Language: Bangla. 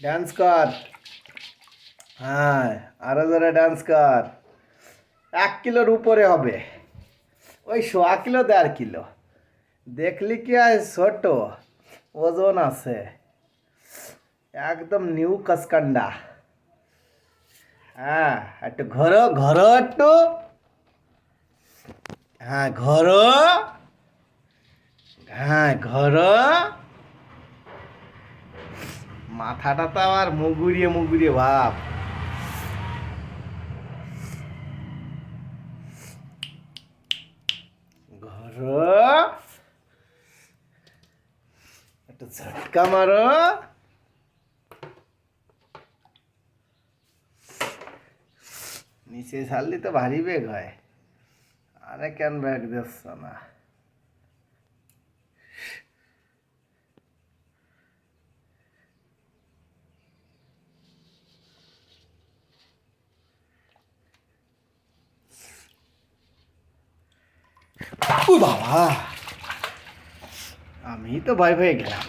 ডান্স কর। হ্যাঁ, আরো জোরে ডান্স কর। 1 কিলোর উপরে হবে। ওই 1.25 কিলো 1.5 কিলো। দেখলি কি আজ ছোট, ওজন আছে। একদম নিউ কাসকান্ডা। হ্যাঁ, একটু ঘোরো ঘোরো একটু। হ্যাঁ ঘোরো। হ্যাঁ ঘোরো। মাথাটা তো আবার মুগুরিয়ে মুগুরিয়ে ভাব। ঘোরো। একটু ঝটকা মারো। নিচে ছাড়লি তো ভারী বেগ হয়। আরে কেন ব্যাগ দিচ্ছ না? ও বাবা, আমি তো ভয় পেয়ে গেলাম।